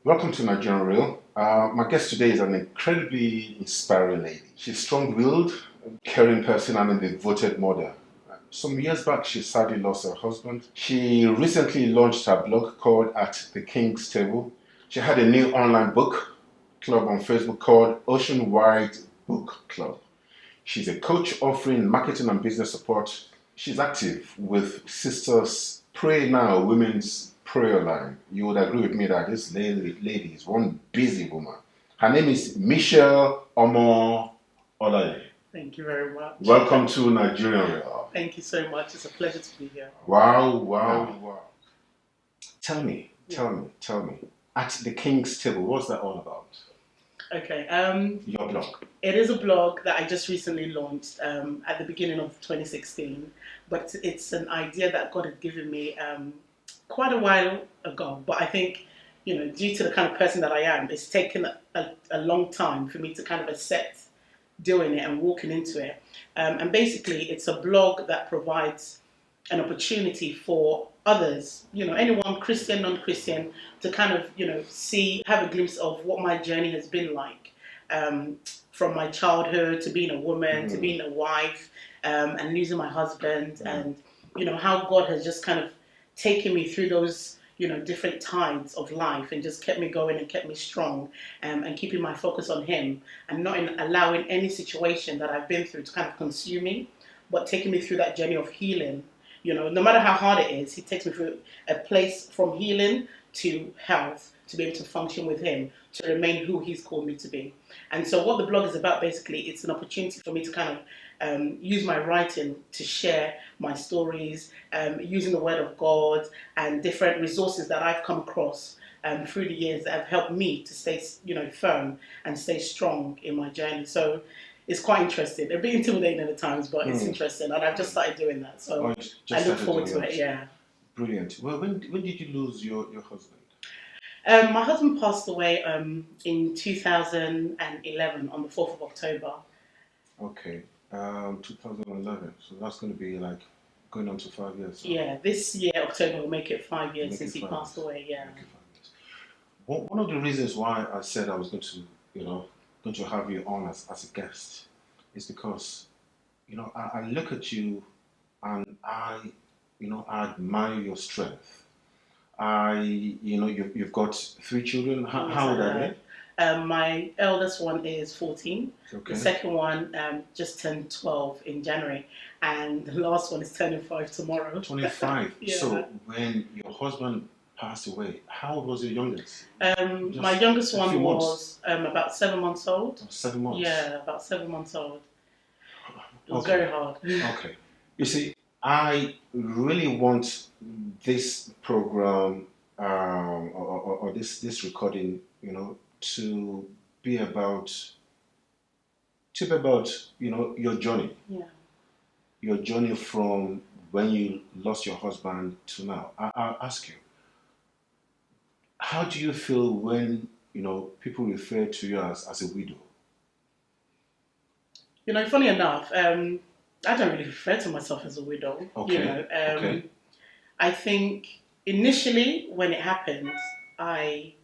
Welcome to Nigerian Real. My guest today is an incredibly inspiring lady. She's strong-willed, caring person, and a devoted mother. Some years back, she sadly lost her husband. She recently launched her blog called At the King's Table. She had a new online book club on Facebook called Oceanwide Book Club. She's a coach offering marketing and business support. She's active with Sisters Pray Now Women's Prayer Line. You would agree with me that this lady is one busy woman. Her name is Michelle Omo-Olaye. Thank you very much. Welcome to Nigerian Real. Thank you so much. It's a pleasure to be here. Wow. Tell me. At the King's Table, what's that all about? Okay. Your blog. It is a blog that I just recently launched at the beginning of 2016, but it's an idea that God had given me quite a while ago. But I think, due to the kind of person that I am, it's taken a long time for me to kind of accept doing it and walking into it. And basically, it's a blog that provides an opportunity for others, anyone, Christian, non-Christian, to kind of, have a glimpse of what my journey has been like, from my childhood to being a woman, to being a wife, and losing my husband, and, how God has just kind of taken me through those, different tides of life and just kept me going and kept me strong, and keeping my focus on Him and not allowing any situation that I've been through to kind of consume me, but taking me through that journey of healing. No matter how hard it is, He takes me through a place from healing to health, to be able to function with Him, to remain who He's called me to be. And so what the blog is about, basically, it's an opportunity for me to kind of use my writing to share my stories, using the Word of God and different resources that I've come across through the years that have helped me to stay, firm and stay strong in my journey. So it's quite interesting. A bit intimidating at times, but it's interesting, and I've just started doing that. So I look forward to it. Yeah. Brilliant. Well, when did you lose your husband? My husband passed away in 2011 on the 4th of October. Okay. 2011. So that's going to be like going on to 5 years. So. Yeah, this year, October, will make it 5 years since he passed away. Yeah. One of the reasons why I said I was going to have you on as a guest is because, I look at you and I admire your strength. You've got 3 children. How old are they? My eldest one is 14. Okay. The second one just turned 12 in January. And the last one is turning 5 tomorrow. 25. Yeah. So when your husband passed away, how old was your youngest? My youngest one was about 7 months old. 7 months? Yeah, about 7 months old. It was Okay. very hard. Okay. You see, I really want this program or this recording, to be about your journey. Yeah. Your journey from when you lost your husband to now. I'll ask you, how do you feel when people refer to you as a widow? Funny enough, I don't really refer to myself as a widow. Okay. Okay. I think initially when it happened, I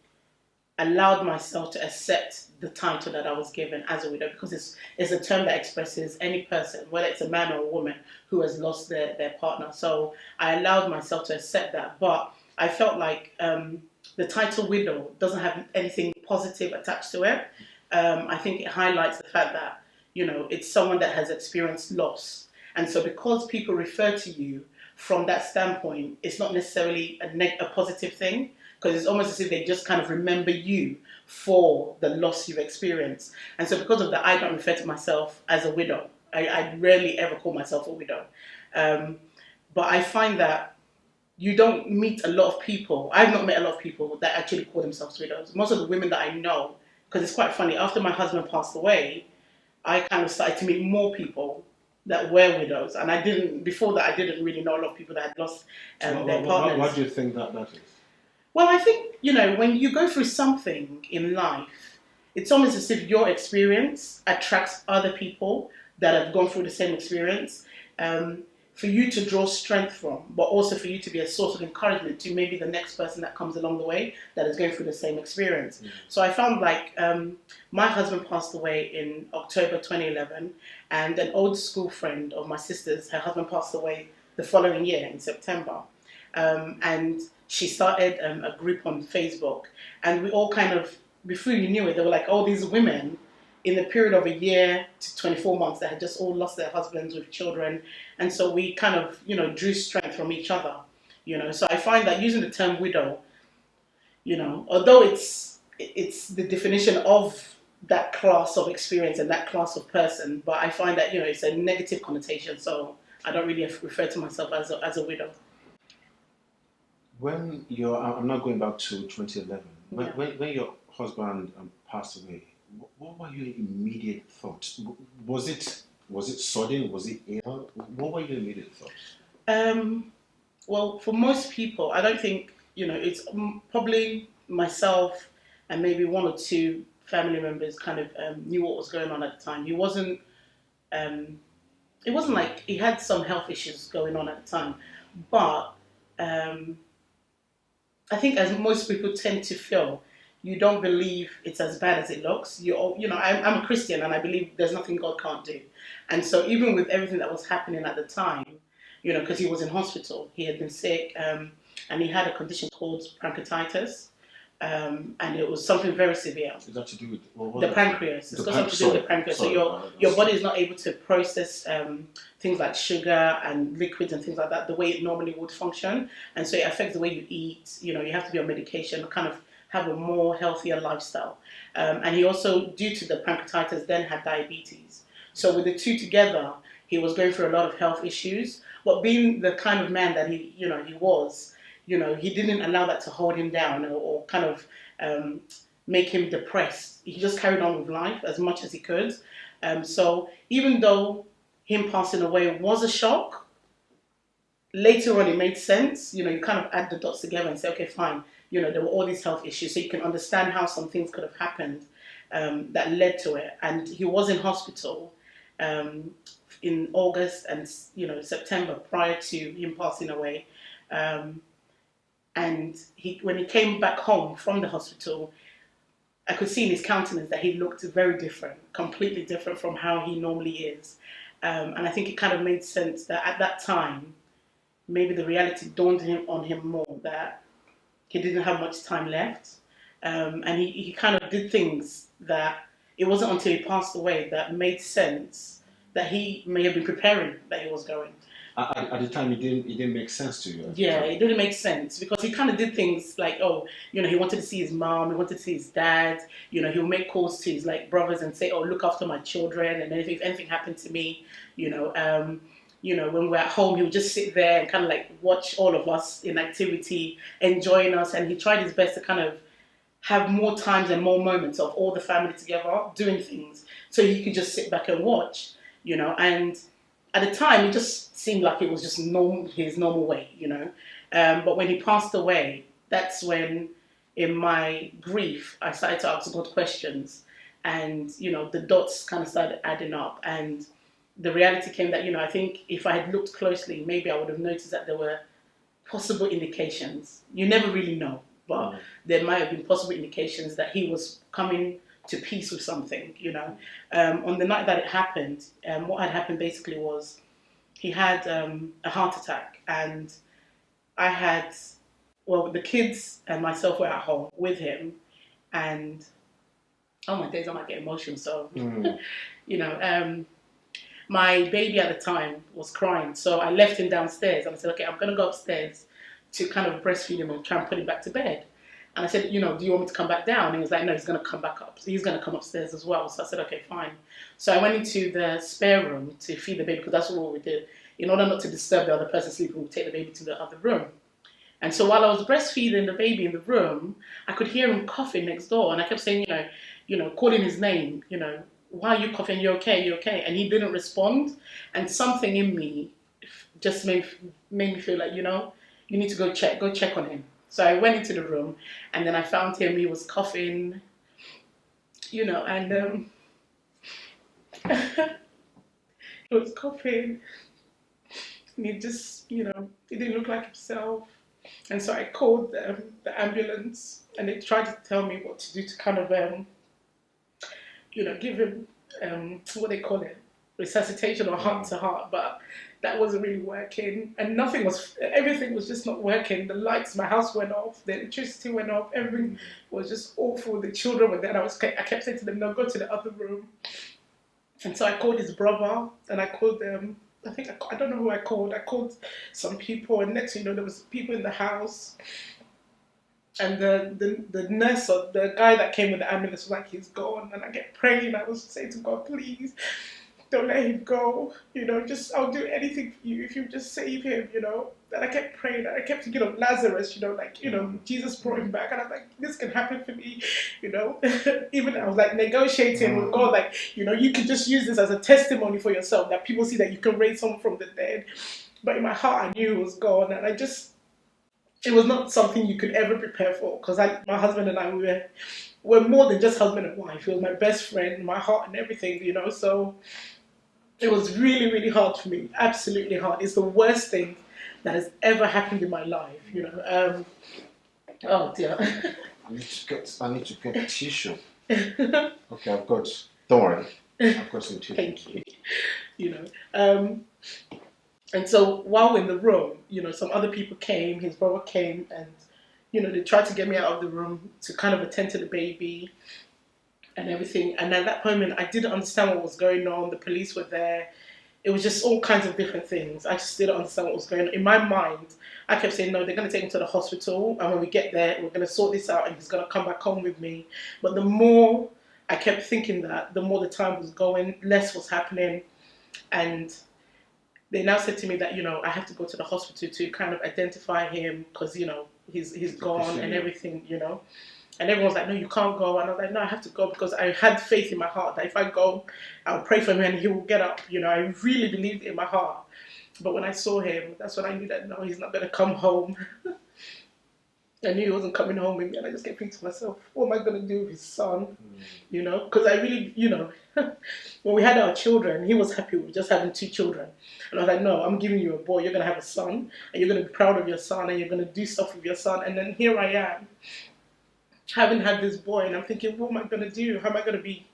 allowed myself to accept the title that I was given as a widow, because it's a term that expresses any person, whether it's a man or a woman, who has lost their partner. So I allowed myself to accept that, but I felt like the title widow doesn't have anything positive attached to it. I think it highlights the fact that, it's someone that has experienced loss. And so because people refer to you from that standpoint, it's not necessarily a positive thing, because it's almost as if they just kind of remember you for the loss you've experienced. And so because of that, I don't refer to myself as a widow. I rarely ever call myself a widow. But I find that you don't meet a lot of people. I've not met a lot of people that actually call themselves widows. Most of the women that I know, because it's quite funny, after my husband passed away, I kind of started to meet more people that were widows. And before that, I didn't really know a lot of people that had lost their partners. Why do you think that is? Well, I think, when you go through something in life, it's almost as if your experience attracts other people that have gone through the same experience. for you to draw strength from, but also for you to be a source of encouragement to maybe the next person that comes along the way that is going through the same experience. So I found like my husband passed away in October 2011, and an old school friend of my sister's, her husband passed away the following year in September. And she started a group on Facebook, and we all kind of, before you knew it, there were like all these women in the period of a year to 24 months that had just all lost their husbands with children. And so we kind of, drew strength from each other, So I find that using the term widow, although it's the definition of that class of experience and that class of person, but I find that, it's a negative connotation. So I don't really refer to myself as a widow. When I'm not going back to 2011, Yeah. when your husband passed away, what were your immediate thoughts? Was it sudden? Was it ill? What were your immediate thoughts? Well, for most people, I don't think, it's probably myself and maybe one or two family members kind of knew what was going on at the time. It wasn't like he had some health issues going on at the time, but I think as most people tend to feel, you don't believe it's as bad as it looks. I'm a Christian and I believe there's nothing God can't do. And so even with everything that was happening at the time, because he was in hospital, he had been sick, and he had a condition called pancreatitis, and it was something very severe. Is that to do with the pancreas? It's got something to do with the pancreas. So your body is not able to process things like sugar and liquids and things like that the way it normally would function, and so it affects the way you eat. You have to be on medication, kind of have a more healthier lifestyle. And he also, due to the pancreatitis, then had diabetes. So with the two together, he was going through a lot of health issues. But being the kind of man that he was, he didn't allow that to hold him down or kind of make him depressed. He just carried on with life as much as he could. So even though him passing away was a shock, later on it made sense. You kind of add the dots together and say, okay, fine. There were all these health issues, so you can understand how some things could have happened that led to it. And he was in hospital in August and September prior to him passing away. And when he came back home from the hospital, I could see in his countenance that he looked very different, completely different from how he normally is. And I think it kind of made sense that at that time, maybe the reality dawned on him more that he didn't have much time left. And he kind of did things that it wasn't until he passed away that made sense that he may have been preparing that he was going. At the time, it didn't make sense to you. Yeah, it didn't make sense because he kind of did things like, he wanted to see his mom, he wanted to see his dad. He would make calls to his brothers and say, look after my children, and if anything happened to me, when we're at home, he would just sit there and kind of watch all of us in activity, enjoying us, and he tried his best to kind of have more times and more moments of all the family together doing things, so he could just sit back and watch, and at the time, it just seemed like it was just his normal way, But when he passed away, that's when, in my grief, I started to ask God questions, and the dots kind of started adding up, and the reality came that I think if I had looked closely, maybe I would have noticed that there were possible indications. You never really know, but there might have been possible indications that he was coming to peace with something, On the night that it happened, what had happened basically was he had a heart attack, and I had, the kids and myself were at home with him, and oh my days, I might get emotional, so, my baby at the time was crying, so I left him downstairs, and I said, okay, I'm going to go upstairs to kind of breastfeed him and try and put him back to bed. And I said, do you want me to come back down? And he was like, no, he's going to come back up. So he's going to come upstairs as well. So I said, okay, fine. So I went into the spare room to feed the baby, because that's what we did. In order not to disturb the other person sleeping, we'd take the baby to the other room. And so while I was breastfeeding the baby in the room, I could hear him coughing next door. And I kept saying, calling his name, why are you coughing? You okay? You okay? And he didn't respond. And something in me just made me feel like, you need to go check on him. So I went into the room, and then I found him. He was coughing, and he was coughing. and he just, he didn't look like himself. And so I called the ambulance, and they tried to tell me what to do to kind of, give him, what they call it, resuscitation or heart to heart, but that wasn't really working, and everything was just not working. The lights, my house went off, the electricity went off, everything was just awful. The children were there, I kept saying to them, no, go to the other room. And so I called his brother, and I called them. I don't know who I called. I called some people, and next thing you know, there was people in the house. And the nurse or the guy that came with the ambulance was like, he's gone. And I kept praying. I was saying to God, please, don't let him go. I'll do anything for you if you just save him, And I kept praying. And I kept thinking of Lazarus, Jesus brought him back. And I was like, this can happen for me, Even I was like negotiating with God, like, you can just use this as a testimony for yourself, that people see that you can raise someone from the dead. But in my heart, I knew it was God. And it was not something you could ever prepare for, because my husband and I, we're more than just husband and wife. He was my best friend, my heart and everything, So it was really, really hard for me. Absolutely hard. It's the worst thing that has ever happened in my life, Oh dear. I need to get tissue. Okay, I've got. Don't worry. I've got some tissue. Thank you. And so while we're in the room, some other people came. His brother came, and they tried to get me out of the room to kind of attend to the baby and everything. And at that moment, I didn't understand what was going on. The police were there. It was just all kinds of different things. I just didn't understand what was going on. In my mind, I kept saying, no, they're going to take him to the hospital. And when we get there, we're going to sort this out, and he's going to come back home with me. But the more I kept thinking that, the more the time was going, less was happening. And they now said to me that, I have to go to the hospital to kind of identify him, because, he's gone and everything, And everyone's like, no, you can't go. And I was like, no, I have to go, because I had faith in my heart that if I go, I'll pray for him and he will get up. I really believed in my heart. But when I saw him, that's when I knew that, no, he's not going to come home. I knew he wasn't coming home with me, and I just kept thinking to myself, what am I going to do with his son? Because I really, when we had our children, he was happy with just having 2 children. And I was like, no, I'm giving you a boy. You're going to have a son, and you're going to be proud of your son, and you're going to do stuff with your son. And then here I am, having had this boy, and I'm thinking, what am I going to do? How am I going to be,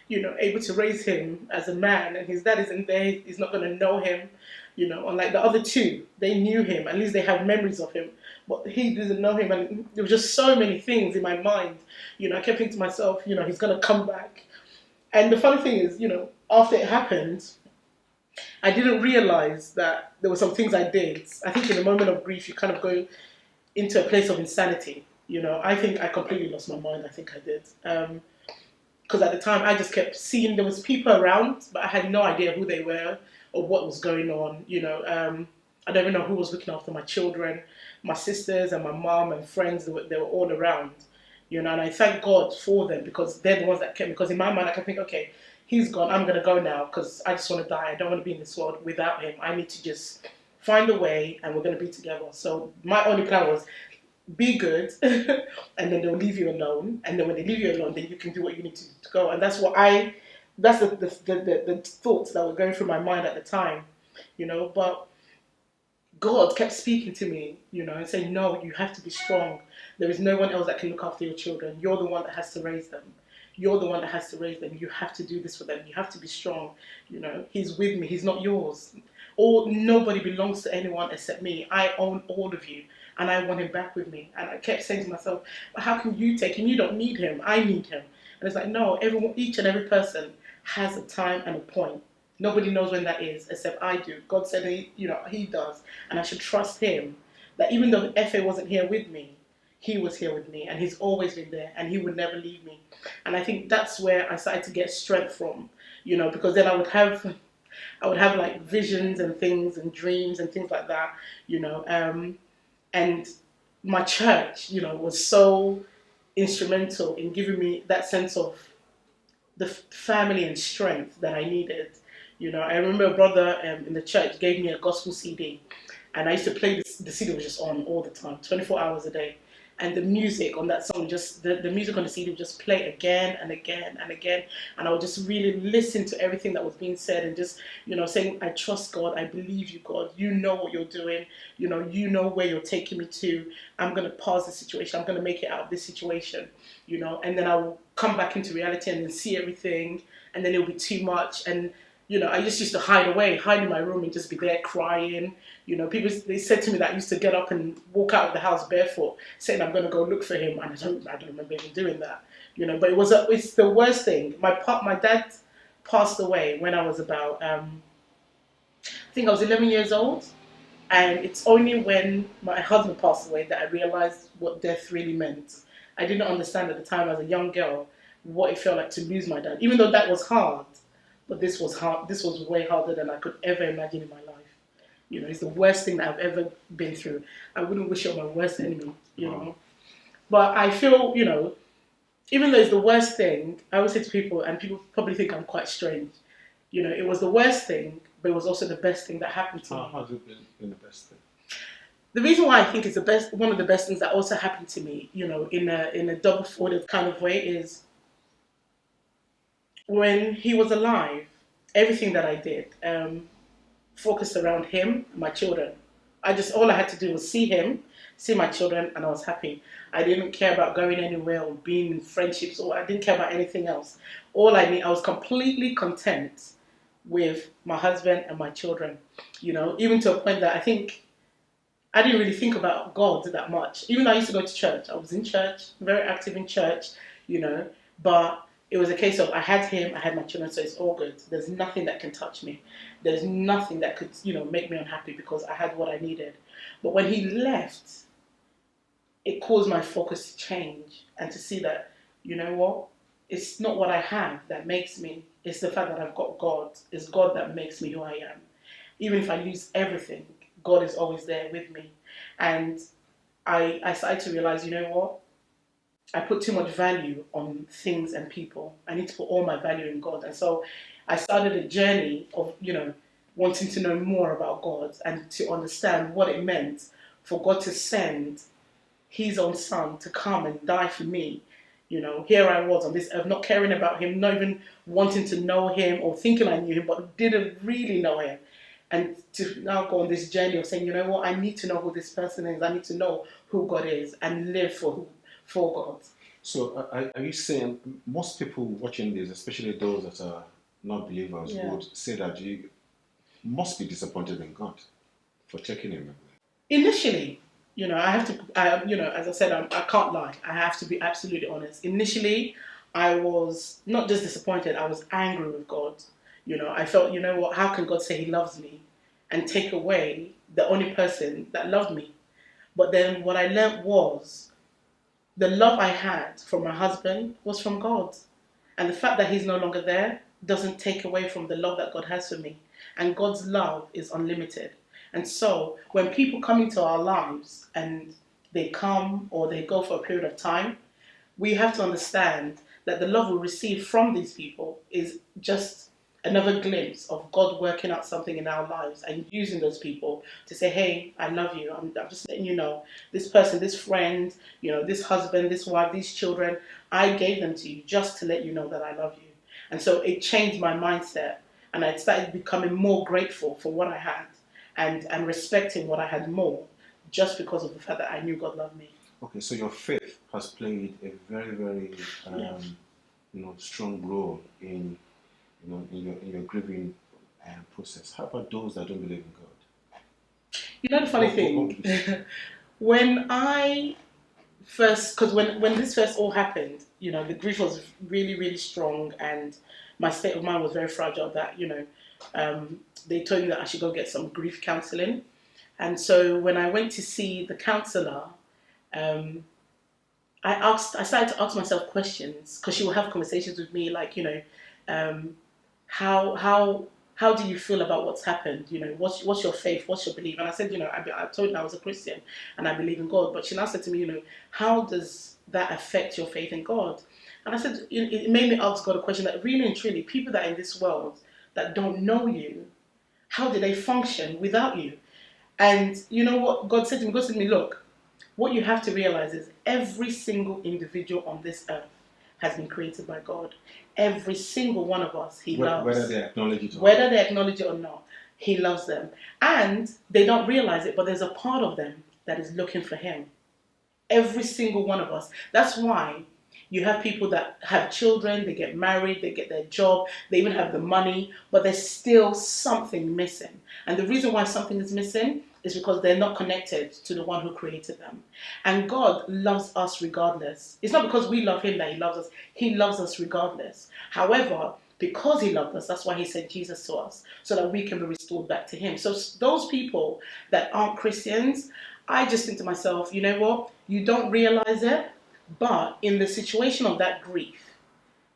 able to raise him as a man? And his dad isn't there. He's not going to know him, unlike the other 2. They knew him. At least they have memories of him. But he didn't know him. And there were just so many things in my mind. I kept thinking to myself, he's going to come back. And the funny thing is, after it happened, I didn't realize that there were some things I did. I think in a moment of grief, you kind of go into a place of insanity. I think I completely lost my mind. I think I did. Because at the time, I just kept seeing there was people around, but I had no idea who they were or what was going on. I don't even know who was looking after my children. My sisters and my mom and friends, they were all around. And I thank God for them, because they're the ones that kept me. Because in my mind, I can think, okay, he's gone. I'm going to go now, because I just want to die. I don't want to be in this world without him. I need to just find a way, and we're going to be together. So my only plan was, be good, and then they'll leave you alone. And then when they leave you alone, then you can do what you need to do to go. And that's that's the thoughts that were going through my mind at the time, But God kept speaking to me, and saying, no, you have to be strong. There is no one else that can look after your children. You're the one that has to raise them. You're the one that has to raise them. You have to do this for them. You have to be strong. He's with me. He's not yours. Nobody belongs to anyone except me. I own all of you, and I want him back with me. And I kept saying to myself, but how can you take him? You don't need him. I need him. And it's like, no, each and every person has a time and a point. Nobody knows when that is except I do. God said, he does. And I should trust him that even though FA wasn't here with me, he was here with me, and he's always been there, and he would never leave me. And I think that's where I started to get strength from, because then I would have like visions and things and dreams and things like that, and my church, was so instrumental in giving me that sense of the family and strength that I needed. I remember a brother in the church gave me a gospel CD, and I used to play the CD was just on all the time, 24 hours a day. and the music on that song, just the music on the CD would just play again and again and again, and I would just really listen to everything that was being said, and just, saying, I trust God, I believe you, God, you know what you're doing, you know where you're taking me to. I'm going to pause the situation, I'm going to make it out of this situation, and then I will come back into reality and then see everything, and then it'll be too much. And I just used to hide in my room and just be there crying. People, they said to me that I used to get up and walk out of the house barefoot, saying I'm going to go look for him, and I don't remember even doing that. But it's the worst thing. My dad passed away when I was about, I think I was 11 years old, and it's only when my husband passed away that I realized what death really meant. I didn't understand at the time as a young girl what it felt like to lose my dad, even though that was hard. But this was hard. This was way harder than I could ever imagine in my life. It's the worst thing that I've ever been through. I wouldn't wish it on my worst enemy, know. But I feel, even though it's the worst thing, I always say to people, and people probably think I'm quite strange, it was the worst thing, but it was also the best thing that happened to me. How's it been the best thing? The reason why I think it's one of the best things that also happened to me, in a double-folded kind of way, is when he was alive, everything that I did focused around him and my children. All I had to do was see him, see my children, and I was happy. I didn't care about going anywhere or being in friendships, or I didn't care about anything else. I was completely content with my husband and my children. Even to a point that I think I didn't really think about God that much. Even though I used to go to church, I was in church, very active in church, but it was a case of I had him, I had my children, so it's all good. There's nothing that can touch me. There's nothing that could, make me unhappy because I had what I needed. But when he left, it caused my focus to change and to see that, what? It's not what I have that makes me. It's the fact that I've got God. It's God that makes me who I am. Even if I lose everything, God is always there with me. And I started to realize, what? I put too much value on things and people. I need to put all my value in God. And so I started a journey of, wanting to know more about God and to understand what it meant for God to send his own son to come and die for me. Here I was on this earth, not caring about him, not even wanting to know him or thinking I knew him, but didn't really know him. And to now go on this journey of saying, what, I need to know who this person is. I need to know who God is and live for God. So are you saying most people watching this, especially those that are not believers, would say that you must be disappointed in God for taking him away? Initially, I have to, as I said, I can't lie. I have to be absolutely honest. Initially, I was not just disappointed, I was angry with God. I felt, what, how can God say he loves me and take away the only person that loved me? But then what I learned was the love I had from my husband was from God. And the fact that he's no longer there doesn't take away from the love that God has for me. And God's love is unlimited. And so when people come into our lives and they come or they go for a period of time, we have to understand that the love we receive from these people is just another glimpse of God working out something in our lives and using those people to say, hey, I love you. I'm just letting you know, this person, this friend, this husband, this wife, these children, I gave them to you just to let you know that I love you. And so it changed my mindset, and I started becoming more grateful for what I had and respecting what I had more, just because of the fact that I knew God loved me. Okay, so your faith has played a very, very strong role in your grieving process. How about those that don't believe in God? The funny thing, when I first, because when this first all happened, the grief was really, really strong, and my state of mind was very fragile. That they told me that I should go get some grief counselling, and so when I went to see the counsellor, I started to ask myself questions, because she would have conversations with me like, how do you feel about what's happened? What's your faith? What's your belief? And I said, I told her I was a Christian and I believe in God. But she now said to me, how does that affect your faith in God? And I said, it made me ask God a question that really and truly, people that are in this world that don't know you, how do they function without you? And you know what God said to me? God said to me, look, what you have to realize is every single individual on this earth has been created by God. Every single one of us, He loves. Whether they acknowledge it or whether they acknowledge it or not, He loves them. And they don't realize it, but there's a part of them that is looking for Him. Every single one of us. That's why you have people that have children, they get married, they get their job, they even have the money, but there's still something missing. And the reason why something is missing is because they're not connected to the one who created them. And God loves us regardless. It's not because we love Him that He loves us. He loves us regardless. However, because He loved us, that's why He sent Jesus to us, so that we can be restored back to Him. So those people that aren't Christians, I just think to myself, you know what? You don't realize it, but in the situation of that grief,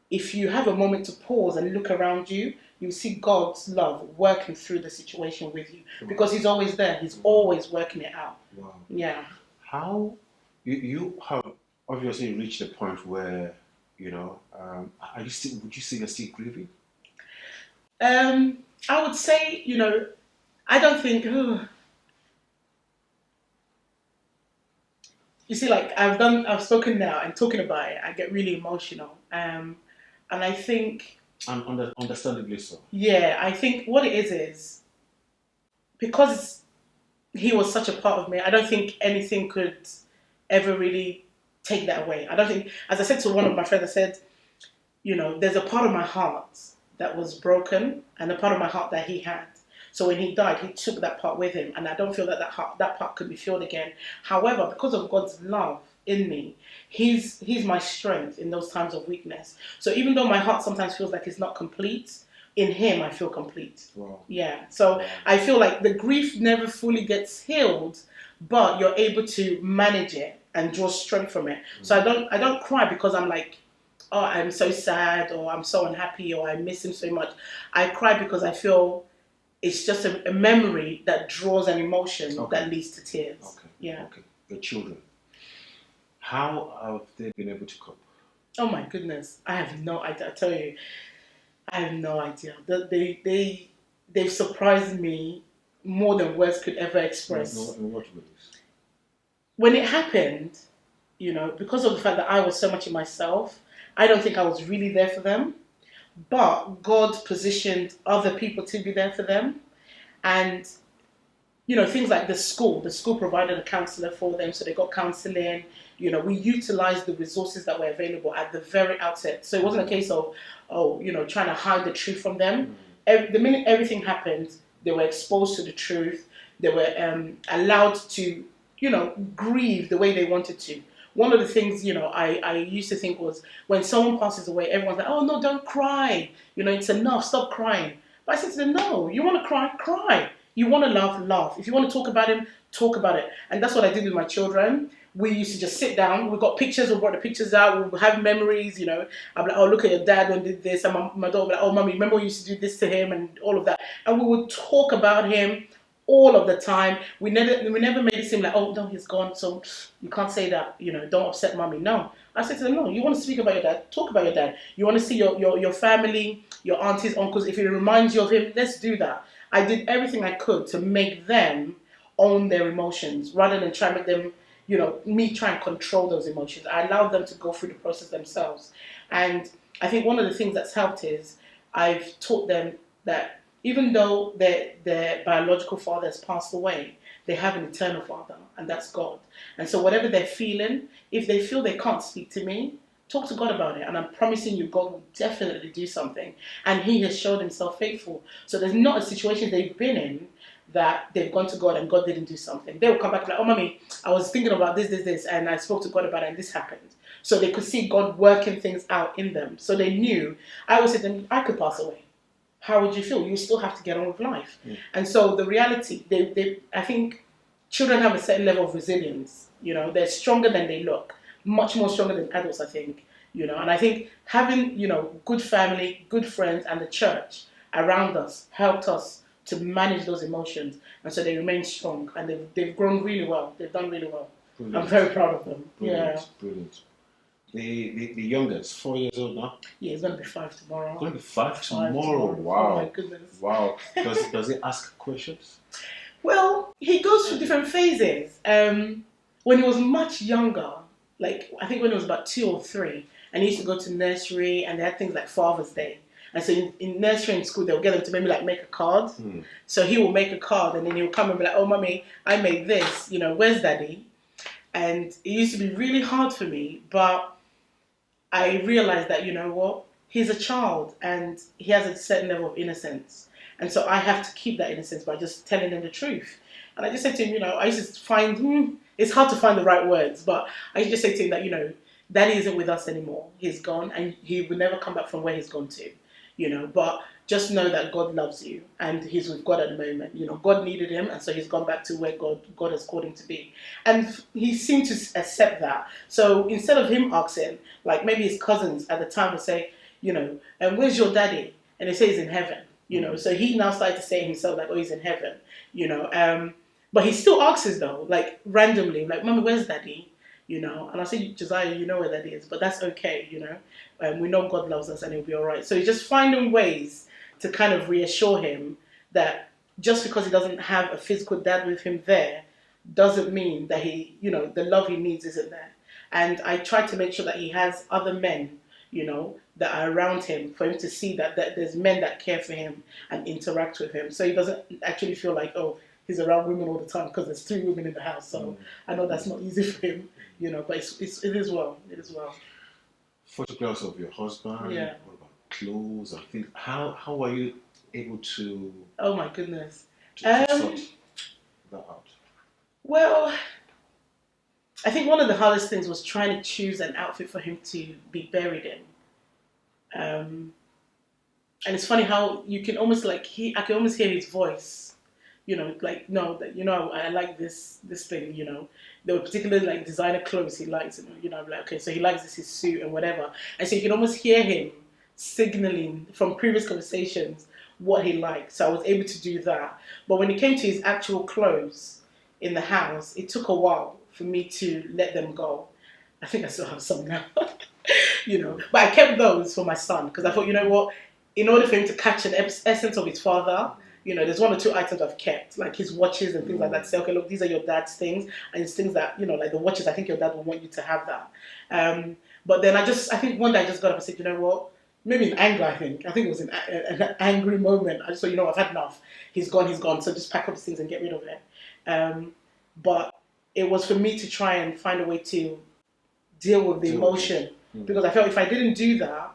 if you have a moment to pause and look around you, you'll see God's love working through the situation with you. Because He's always there. He's always working it out. Wow. Yeah. How you have obviously reached a point where, are you still, would you say you're still grieving? I would say, I don't think, you see, like I've spoken now and talking about it, I get really emotional. And I think, And understandably so. Yeah, I think what it is because He was such a part of me, I don't think anything could ever really take that away. I don't think, as I said to one of my friends, I said, there's a part of my heart that was broken and a part of my heart that He had. So when He died, He took that part with Him, and I don't feel that that part could be filled again. However, because of God's love in me, He's my strength in those times of weakness. So even though my heart sometimes feels like it's not complete, in Him I feel complete. Wow. Yeah. So Wow. I feel like the grief never fully gets healed, but you're able to manage it and draw strength from it. Mm-hmm. So I don't cry because I'm like, oh, I'm so sad, or I'm so unhappy, or I miss Him so much. I cry because I feel it's just a memory that draws an emotion that leads to tears. Okay. Yeah. Okay. Your children, how have they been able to cope? Oh my goodness, I have no idea. I tell you, I have no idea. They've surprised me more than words could ever express. In what ways? When it happened, because of the fact that I was so much in myself, I don't think I was really there for them. But God positioned other people to be there for them. And, things like the school provided a counselor for them, so they got counseling. We utilized the resources that were available at the very outset. So it wasn't a case of, trying to hide the truth from them. The minute everything happened, they were exposed to the truth. They were allowed to, grieve the way they wanted to. One of the things, I used to think was when someone passes away, everyone's like, oh, no, don't cry. It's enough. Stop crying. But I said to them, no, you want to cry? Cry. You want to laugh? Laugh. If you want to talk about him, talk about it. And that's what I did with my children. We used to just sit down. We got pictures. We brought the pictures out. We have memories, I'm like, oh, look at your dad when he did this. And my daughter would be like, oh, mommy, remember we used to do this to him and all of that. And we would talk about him all of the time. We never made it seem like, oh, no, he's gone, so you can't say that, don't upset mommy. No. I said to them, no, you want to speak about your dad, talk about your dad. You want to see your family, your aunties, uncles, if it reminds you of him, let's do that. I did everything I could to make them own their emotions rather than try to make them, me try and control those emotions. I allowed them to go through the process themselves. And I think one of the things that's helped is I've taught them that even though their biological father has passed away, they have an eternal father, and that's God. And so whatever they're feeling, if they feel they can't speak to me, talk to God about it. And I'm promising you, God will definitely do something. And He has showed Himself faithful. So there's not a situation they've been in that they've gone to God and God didn't do something. They will come back like, oh, mommy, I was thinking about this, and I spoke to God about it, and this happened. So they could see God working things out in them. So they knew, I always said to them, I could pass away. How would you feel? You still have to get on with life. Mm. And so the reality, I think children have a certain level of resilience. They're stronger than they look, much more stronger than adults, I think. And I think having, good family, good friends, and the church around us helped us to manage those emotions. And so they remain strong, and they've grown really well. They've done really well. Brilliant. I'm very proud of them. Brilliant. Yeah. Brilliant. The youngest, 4 years old now? Yeah, he's going to be 5 tomorrow. Going to be 5 tomorrow? Wow. Oh my goodness. Wow. Does he ask questions? Well, he goes through different phases. When he was much younger, like I think when it was about 2 or 3, and he used to go to nursery, and they had things like Father's Day. And so in nursery and school, they'll get him to maybe like make a card. So he will make a card, and then he'll come and be like, "Oh, mommy, I made this. Where's daddy?" And it used to be really hard for me, but I realized that, you know what, he's a child and he has a certain level of innocence. And so I have to keep that innocence by just telling him the truth. And I just said to him, I used to find, it's hard to find the right words, but I just say to him that, daddy isn't with us anymore. He's gone and he will never come back from where he's gone to, but just know that God loves you and he's with God at the moment. God needed him, and so he's gone back to where God has called him to be. And he seemed to accept that. So instead of him asking, like maybe his cousins at the time would say, and where's your daddy? And they say he's in heaven, So he now started to say himself like, oh, he's in heaven, But he still asks though, like randomly, like, Mommy, where's daddy? And I say, Josiah, you know where that is, but that's okay, we know God loves us and he'll be all right. So he's just finding ways to kind of reassure him that just because he doesn't have a physical dad with him there doesn't mean that the love he needs isn't there. And I try to make sure that he has other men, that are around him for him to see that there's men that care for him and interact with him. So he doesn't actually feel like, oh, he's around women all the time because there's 3 women in the house. So I know that's not easy for him, but it is well. It is well. Photographs of your husband. Yeah. What about clothes and things? How are you able to? Oh my goodness. To sort that out. Well, I think one of the hardest things was trying to choose an outfit for him to be buried in. And it's funny how you can almost I can almost hear his voice, like, no, that, I like this thing, There were particularly like designer clothes he likes, I'm like, okay, so he likes his suit and whatever. And so you can almost hear him signaling from previous conversations what he liked. So I was able to do that. But when it came to his actual clothes in the house, it took a while for me to let them go. I think I still have some now, But I kept those for my son because I thought, you know what, in order for him to catch an essence of his father, there's 1 or 2 items I've kept, like his watches and things like that. Say, okay, look, these are your dad's things, and it's things that, like the watches, I think your dad will want you to have that. But then I think one day I just got up and said, you know what, maybe in anger, I think it was an angry moment. I just thought, I've had enough. He's gone, so just pack up his things and get rid of it. But it was for me to try and find a way to deal with the emotion, because I felt if I didn't do that,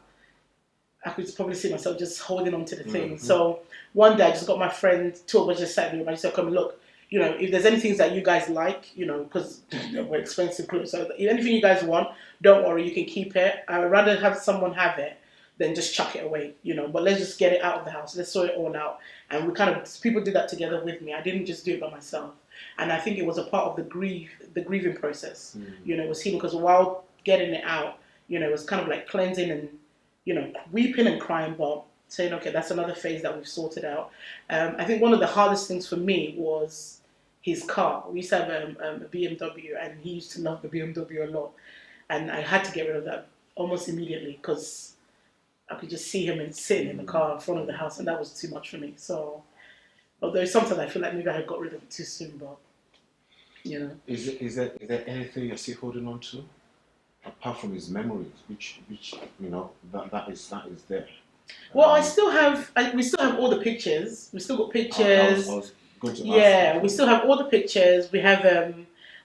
I could probably see myself just holding on to the thing. So one day I just got my friend, 2 of us just sat in the room. I just said, come look, if there's anything that you guys like, because we're expensive clothes, so if anything you guys want, don't worry, you can keep it. I would rather have someone have it than just chuck it away, but let's just get it out of the house. Let's sort it all out. And people did that together with me. I didn't just do it by myself. And I think it was a part of the grieving process. It was healing, because while getting it out, it was kind of like cleansing and, weeping and crying, but saying, okay, that's another phase that we've sorted out. I think one of the hardest things for me was his car. We used to have a BMW, and he used to love the BMW a lot. And I had to get rid of that almost immediately because I could just see him sitting in the car in front of the house, and that was too much for me. So, although sometimes I feel like maybe I got rid of it too soon, but, Is there anything you're still holding on to? Apart from his memories, which that is there. Well, we still have all the pictures. We still got pictures. I was going to ask. Yeah, we still have all the pictures. We have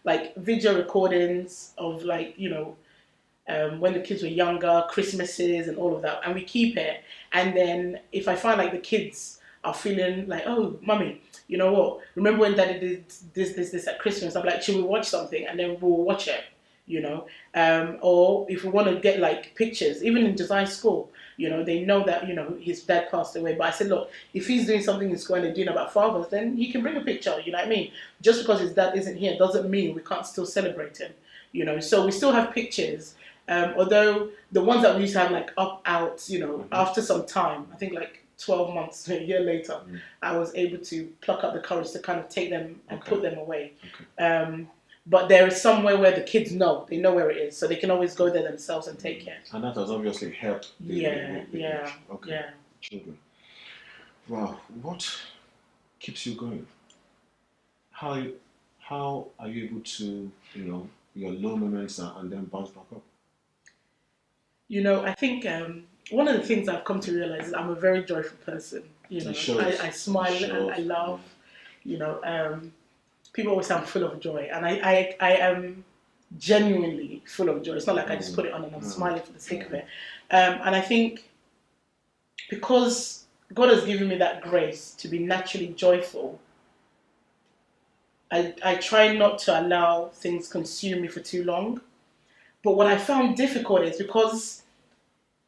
like video recordings of when the kids were younger, Christmases and all of that, and we keep it. And then if I find like the kids are feeling like, oh, mummy, you know what? Remember when daddy did this at Christmas? I'm like, should we watch something? And then we'll watch it. Or if we want to get like pictures, even in Josiah's school, they know that, his dad passed away. But I said, look, if he's doing something in school and they're doing about fathers, then he can bring a picture, you know what I mean? Just because his dad isn't here doesn't mean we can't still celebrate him, So we still have pictures, although the ones that we used to have like out, after some time, I think like 12 months, a year later, I was able to pluck up the courage to kind of take them and put them away. But there is somewhere where the kids know. They know where it is. So they can always go there themselves and take it. And that has obviously helped the children. Wow. What keeps you going? How are you able to, your low moments and then bounce back up? I think one of the things I've come to realize is I'm a very joyful person. It I shows. It smile and I shows. laugh. You know, people always say I'm full of joy, and I am genuinely full of joy. It's not like I just put it on and I'm smiling for the sake of it. And I think because God has given me that grace to be naturally joyful, I try not to allow things consume me for too long. But what I found difficult is because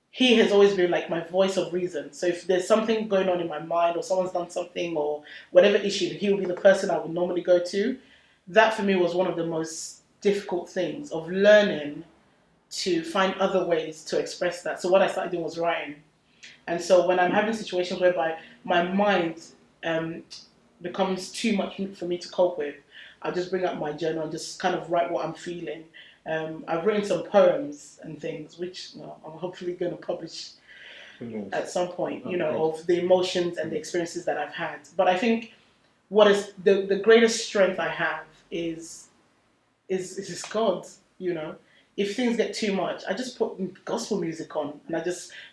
he has always been like my voice of reason. So if there's something going on in my mind or someone's done something or whatever issue, he will be the person I would normally go to. That for me was one of the most difficult things of learning to find other ways to express that. So what I started doing was writing. And so when I'm having situations whereby my mind um, becomes too much for me to cope with, I just bring up my journal and just kind of write what I'm feeling. I've written some poems and things, which I'm hopefully going to publish at some point, of the emotions and the experiences that I've had. But I think what is the greatest strength I have is God, If things get too much, I just put gospel music on, and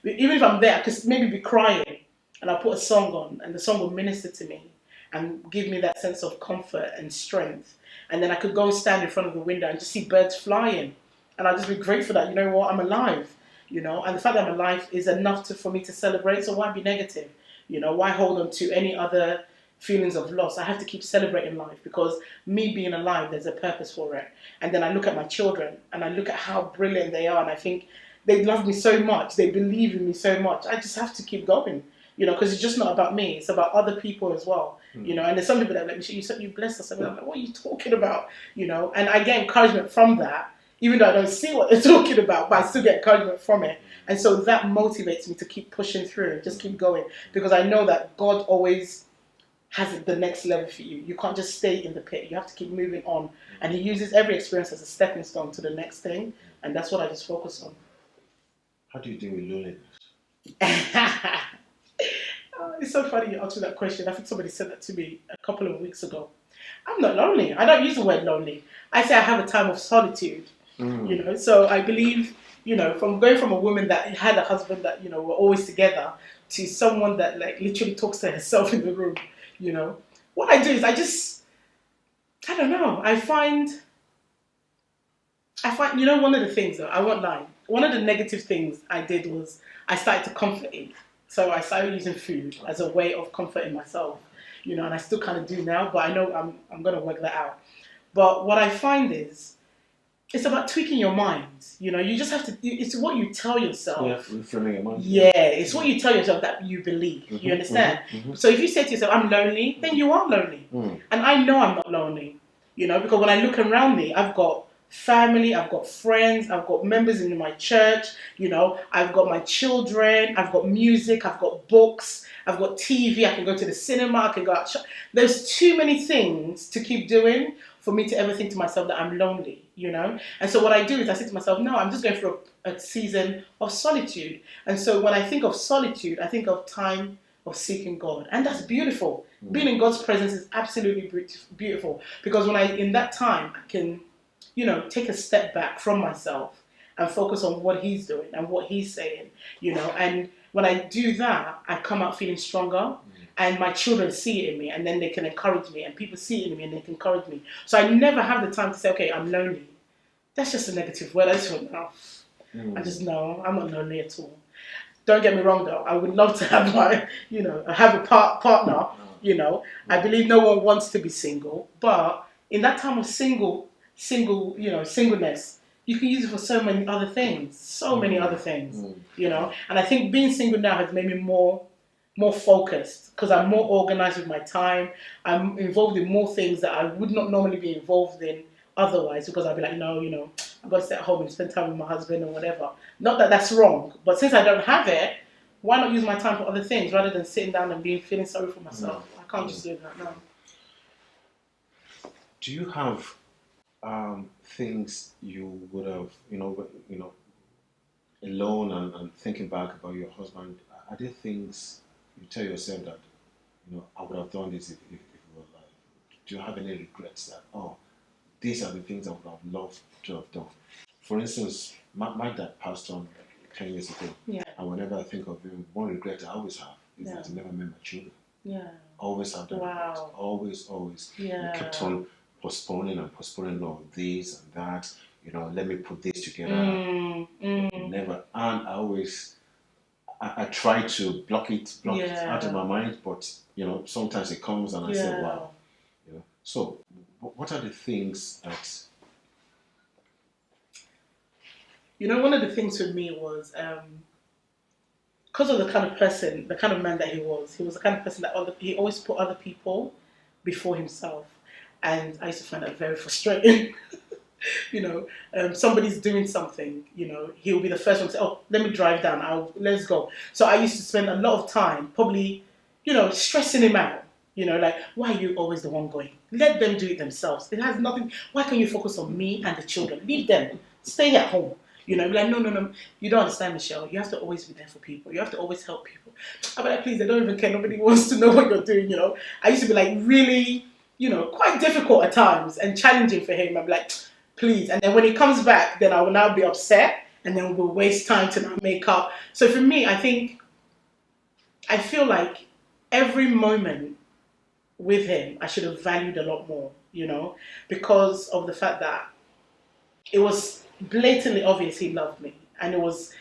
even if I'm there, I could maybe be crying, and I'll put a song on, and the song will minister to me and give me that sense of comfort and strength. And then I could go and stand in front of the window and just see birds flying, and I'll just be grateful that, I'm alive, and the fact that I'm alive is enough for me to celebrate. So why be negative? Why hold on to any other feelings of loss? I have to keep celebrating life because me being alive, there's a purpose for it. And then I look at my children and I look at how brilliant they are, and I think they love me so much, they believe in me so much. I just have to keep going, because it's just not about me, it's about other people as well. And there's some people that are like, you bless us. I'm like, what are you talking about? And I get encouragement from that, even though I don't see what they're talking about, but I still get encouragement from it. And so that motivates me to keep pushing through and just keep going, because I know that God always has it the next level for you. You can't just stay in the pit. You have to keep moving on. And he uses every experience as a stepping stone to the next thing. And that's what I just focus on. How do you deal with loneliness? It's so funny you asked me that question. I think somebody said that to me a couple of weeks ago. I'm not lonely. I don't use the word lonely. I say I have a time of solitude. So I believe, from going from a woman that had a husband that, were always together, to someone that like literally talks to herself in the room, what I do is I don't know. I find, one of the things though, I won't lie. One of the negative things I did was I started to comfort eat. So I started using food as a way of comforting myself, and I still kind of do now, but I know I'm going to work that out. But what I find is, it's about tweaking your mind. You just have to, it's what you tell yourself. Yeah, reframing your mind. Yeah, it's what you tell yourself that you believe. You understand? So if you say to yourself, I'm lonely, then you are lonely. And I know I'm not lonely, because when I look around me, I've got family, I've got friends, I've got members in my church, I've got my children, I've got music, I've got books, I've got TV, I can go to the cinema, I can go out. There's too many things to keep doing for me to ever think to myself that I'm lonely, And so what I do is I say to myself, no, I'm just going through a season of solitude. And so when I think of solitude, I think of time of seeking God. And that's beautiful. Being in God's presence is absolutely beautiful. Because in that time, I can, take a step back from myself and focus on what he's doing and what he's saying, And when I do that, I come out feeling stronger. And my children see it in me, and then they can encourage me, and people see it in me, and they can encourage me. So I never have the time to say, okay, I'm lonely. That's just a negative word. I just went, I just know I'm not lonely at all. Don't get me wrong, though. I would love to have have a partner. I believe no one wants to be single, but in that time of singleness, you can use it for so many other things, And I think being single now has made me more focused because I'm more organized with my time. I'm involved in more things that I would not normally be involved in otherwise, because I'd be like, I've got to stay at home and spend time with my husband or whatever. Not that that's wrong, but since I don't have it, why not use my time for other things rather than sitting down and feeling sorry for myself? I can't just do that now. Do you have things you would have, alone and thinking back about your husband? Are there things you tell yourself that, I would have done this if it was like? Do you have any regrets that, these are the things I would have loved to have done. For instance, my dad passed on 10 years ago. Yeah. And whenever I think of him, one regret I always have is Yeah. that I never met my children. Yeah. Always have that regret. Always. Yeah. We kept on postponing all this and that. Let me put this together. Never. And I try to block it out of my mind, but sometimes it comes and I say, wow. So, what are the things that? One of the things for me was because of the kind of person, the kind of man that he was. He was the kind of person that he always put other people before himself, and I used to find that very frustrating. Somebody's doing something, he'll be the first one to say, oh, let me drive down, let's go. So I used to spend a lot of time probably, stressing him out, like, why are you always the one going? Let them do it themselves. It has nothing, why can't you focus on me and the children? Leave them, stay at home. Like, no, you don't understand, Michelle. You have to always be there for people. You have to always help people. I'm like, please, they don't even care. Nobody wants to know what you're doing, I used to be like really, quite difficult at times and challenging for him. I'm like, please. And then when he comes back, then I will now be upset and then we'll waste time to now make up. So for me, I feel like every moment with him, I should have valued a lot more, because of the fact that it was blatantly obvious he loved me. And it was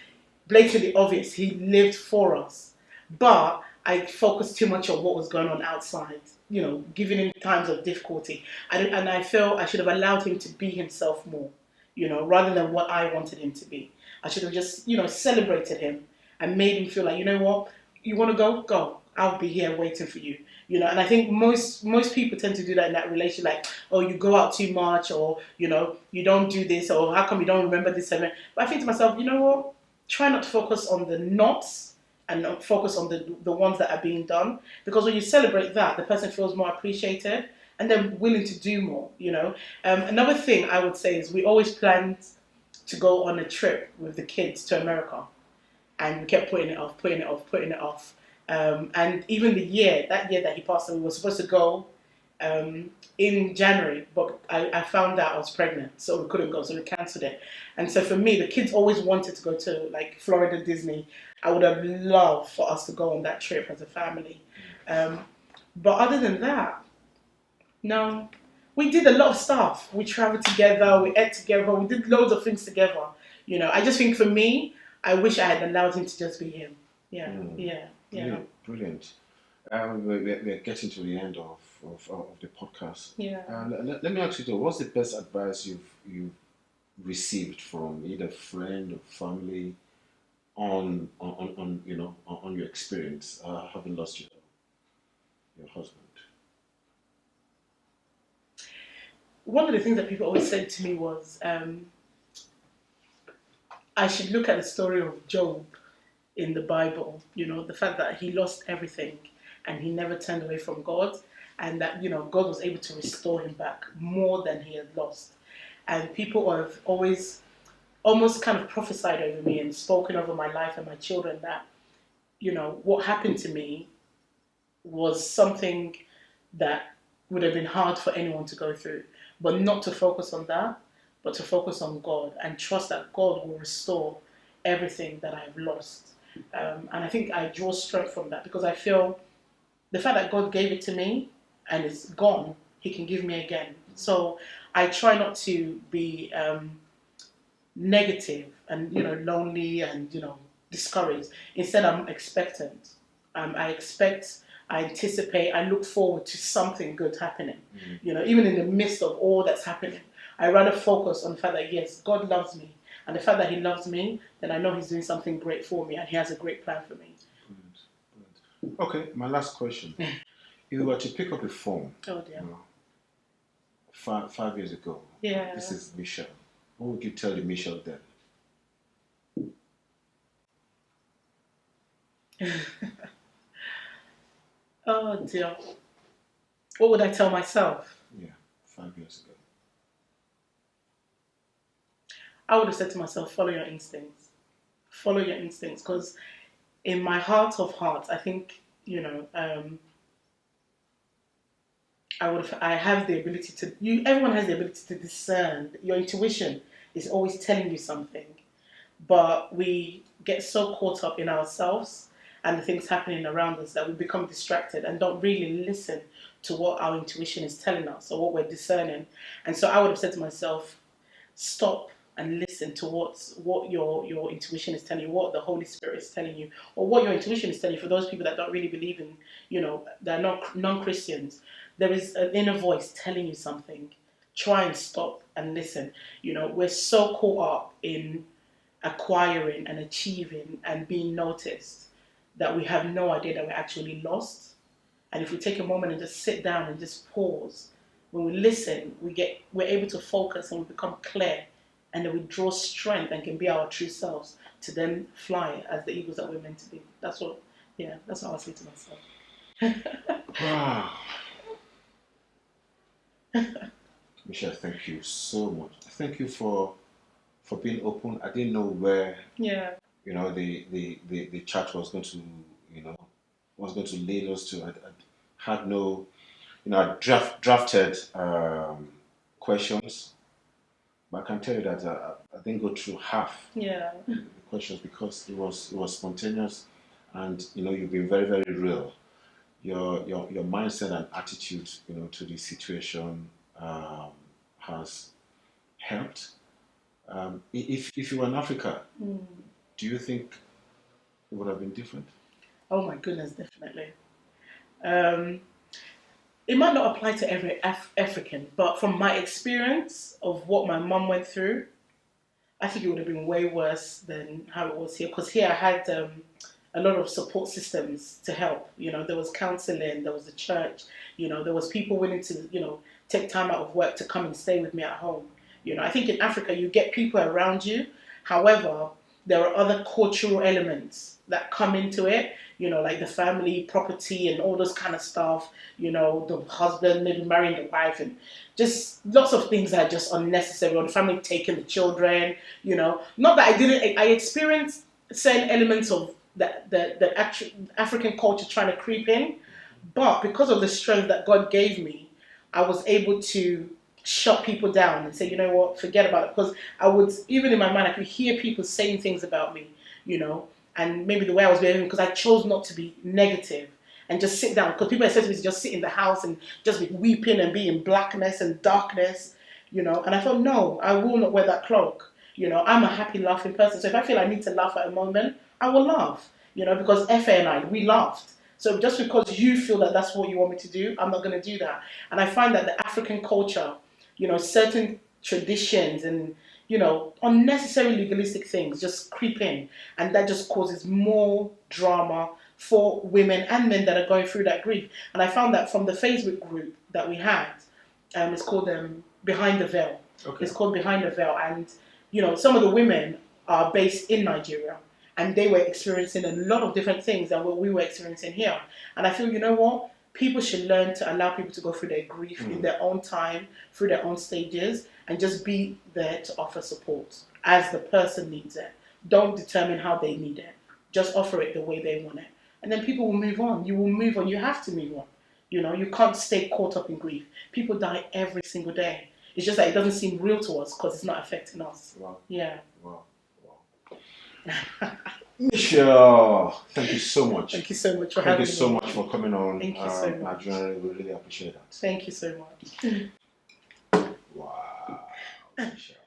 blatantly obvious he lived for us. But I focused too much on what was going on outside, giving him times of difficulty. And I felt I should have allowed him to be himself more, rather than what I wanted him to be. I should have just, celebrated him and made him feel like, you know what, you want to go? Go. I'll be here waiting for you. And I think most people tend to do that in that relationship, like, oh, you go out too much, or, you don't do this, or how come you don't remember this? But I think to myself, you know what, try not to focus on the nots and not focus on the ones that are being done. Because when you celebrate that, the person feels more appreciated and they're willing to do more, Another thing I would say is we always planned to go on a trip with the kids to America. And we kept putting it off. And even that year that he passed away, we were supposed to go in January, but I found out I was pregnant, so we couldn't go, so we cancelled it. And so for me, the kids always wanted to go to like Florida Disney. I would have loved for us to go on that trip as a family. But other than that, no. We did a lot of stuff. We traveled together, we ate together, we did loads of things together. I just think for me, I wish I had allowed him to just be him. Yeah. Brilliant. We're getting to the end of the podcast. Yeah. Let me ask you though, what's the best advice you've received from either friend or family on your experience having lost your husband? One of the things that people always said to me was I should look at the story of Job in the Bible, the fact that he lost everything and he never turned away from God, and that, God was able to restore him back more than he had lost. And people have always almost kind of prophesied over me and spoken over my life and my children that, what happened to me was something that would have been hard for anyone to go through, but not to focus on that, but to focus on God and trust that God will restore everything that I've lost. And I think I draw strength from that because I feel the fact that God gave it to me and it's gone, He can give me again. So I try not to be negative and, lonely and, discouraged. Instead, I'm expectant. I expect, I anticipate, I look forward to something good happening. Even in the midst of all that's happening, I rather focus on the fact that, yes, God loves me. And the fact that He loves me, then I know He's doing something great for me and He has a great plan for me. Brilliant. Okay, my last question. If you were to pick up a phone, oh dear. 5 years ago, this is Michelle. What would you tell the Michelle then? Oh dear. What would I tell myself? Yeah, 5 years ago. I would have said to myself, follow your instincts. Follow your instincts. Because in my heart of hearts, I think, I have the ability to. Everyone has the ability to discern. Your intuition is always telling you something, but we get so caught up in ourselves and the things happening around us that we become distracted and don't really listen to what our intuition is telling us or what we're discerning. And so I would have said to myself, stop and listen to what your intuition is telling you, what the Holy Spirit is telling you, or what your intuition is telling you. For those people that don't really believe in, they're not non-Christians, there is an inner voice telling you something. Try and stop and listen. We're so caught up in acquiring and achieving and being noticed that we have no idea that we're actually lost. And if we take a moment and just sit down and just pause, when we listen, we're able to focus and we become clear, and then we draw strength and can be our true selves to then fly as the eagles that we're meant to be. That's what I say to myself. Wow. Michelle, thank you so much. Thank you for being open. I didn't know where the chat was going to lead us to. I had no, I drafted questions, but I can tell you that I didn't go through half the questions because it was spontaneous, and you've been very, very real. Your mindset and attitude to the situation has helped. If you were in Africa, do you think it would have been different? Oh my goodness, definitely. It might not apply to every African, but from my experience of what my mum went through, I think it would have been way worse than how it was here. Because here I had a lot of support systems to help. There was counselling, there was the church, there was people willing to, take time out of work to come and stay with me at home. I think in Africa you get people around you. However, there are other cultural elements that come into it, like the family, property, and all those kind of stuff, the husband maybe marrying the wife, and just lots of things that are just unnecessary, or the family taking the children, Not that I experienced certain elements of the actual African culture trying to creep in, but because of the strength that God gave me, I was able to shut people down and say, you know what, forget about it. Because I would, even in my mind, I could hear people saying things about me, and maybe the way I was behaving, because I chose not to be negative and just sit down. Because people had said to me to just sit in the house and just be weeping and be in blackness and darkness, and I thought, no, I will not wear that cloak. I'm a happy, laughing person. So if I feel I need to laugh at a moment, I will laugh, because Efe and I, we laughed. So just because you feel that that's what you want me to do, I'm not going to do that. And I find that the African culture, certain traditions and, unnecessary legalistic things just creep in. And that just causes more drama for women and men that are going through that grief. And I found that from the Facebook group that we had, it's called Behind the Veil. Okay. It's called Behind the Veil. And, some of the women are based in Nigeria. And they were experiencing a lot of different things than what we were experiencing here. And I feel, what? People should learn to allow people to go through their grief in their own time, through their own stages, and just be there to offer support as the person needs it. Don't determine how they need it. Just offer it the way they want it. And then people will move on. You will move on. You have to move on. You can't stay caught up in grief. People die every single day. It's just that it doesn't seem real to us because it's not affecting us. Wow. Yeah. Wow. Michelle, thank you so much. Thank you so much for having me. Thank you so much for coming on. Thank you so much. We really appreciate that. Thank you so much. Wow. Michelle.